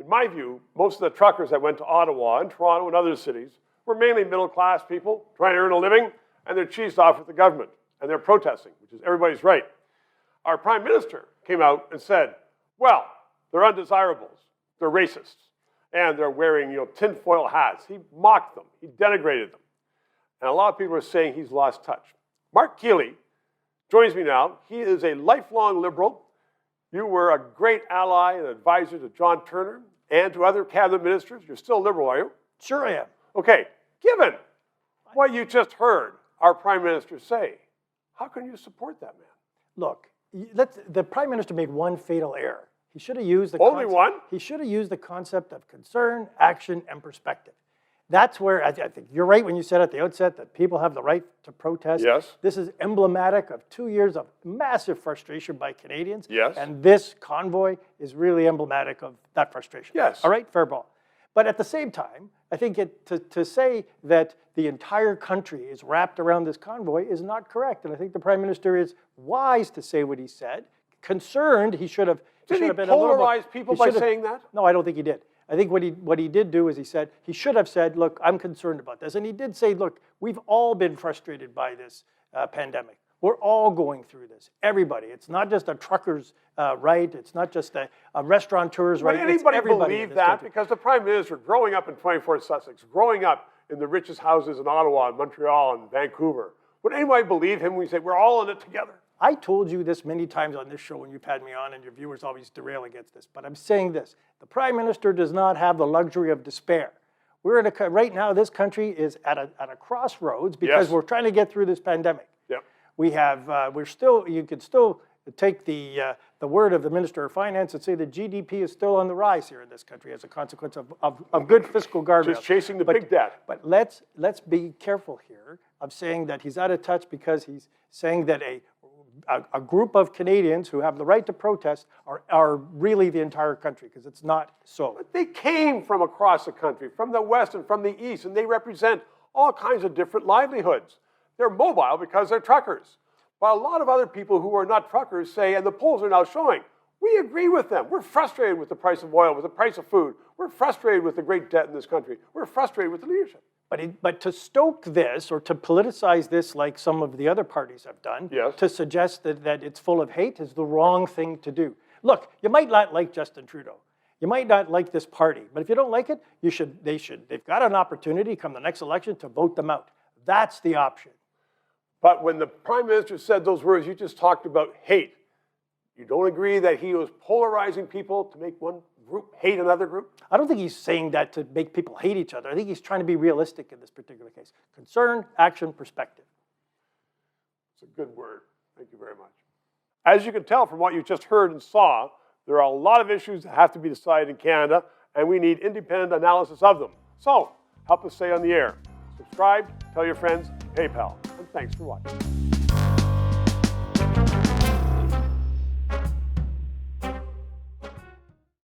In my view, most of the truckers that went to Ottawa and Toronto and other cities were mainly middle-class people trying to earn a living, and they're cheesed off with the government, and they're protesting, which is everybody's right. Our Prime Minister came out and said, well, they're undesirables, they're racists, and they're wearing tinfoil hats. He mocked them, he denigrated them. And a lot of people are saying he's lost touch. Marc Kealey joins me now. He is a lifelong Liberal. You were a great ally and advisor to John Turner and to other cabinet ministers. You're still Liberal, are you? Sure I am. Okay, given what you just heard our Prime Minister say, how can you support that man? Look, the Prime Minister made one fatal error. He should have used the Only one? He should have used the concept of concern, action, and perspective. That's where I think you're right when you said at the outset that people have the right to protest. Yes. This is emblematic of 2 years of massive frustration by Canadians. Yes. And this convoy is really emblematic of that frustration. Yes. All right, fair ball. But at the same time, I think to say that the entire country is wrapped around this convoy is not correct. And I think the Prime Minister is wise to say what he said. Concerned, he should have. Did he been a little polarize people by saying that? No, I don't think he did. I think what he did do is he should have said, look, I'm concerned about this. And he did say, look, we've all been frustrated by this pandemic. We're all going through this, everybody. It's not just a trucker's right. It's not just a restaurateur's right. Would anybody everybody believe that? country. Because the Prime Minister, growing up in 24th Sussex, growing up in the richest houses in Ottawa and Montreal and Vancouver, would anybody believe him when he said, we're all in it together? I told you this many times on this show when you've had me on, and your viewers always derail against this, but I'm saying this. The Prime Minister does not have the luxury of despair. We're right now, this country is at a crossroads because we're trying to get through this pandemic. Yep. You could still take the word of the Minister of Finance and say the GDP is still on the rise here in this country as a consequence of good fiscal guardrails. Just chasing the big debt. But let's be careful here of saying that he's out of touch because he's saying that a group of Canadians who have the right to protest are really the entire country, because it's not so. But they came from across the country, from the west and from the east, and they represent all kinds of different livelihoods. They're mobile because they're truckers. But a lot of other people who are not truckers say, and the polls are now showing, we agree with them. We're frustrated with the price of oil, with the price of food. We're frustrated with the great debt in this country. We're frustrated with the leadership. But to stoke this or to politicize this like some of the other parties have done, to suggest that it's full of hate is the wrong thing to do. Look, you might not like Justin Trudeau. You might not like this party. But if you don't like it, they've got an opportunity come the next election to vote them out. That's the option. But when the Prime Minister said those words, you just talked about hate. You don't agree that he was polarizing people to make one group hate another group? I don't think he's saying that to make people hate each other. I think he's trying to be realistic in this particular case. Concern, action, perspective. It's a good word. Thank you very much. As you can tell from what you just heard and saw, there are a lot of issues that have to be decided in Canada, and we need independent analysis of them. So, help us stay on the air. Subscribe, tell your friends, PayPal, and thanks for watching.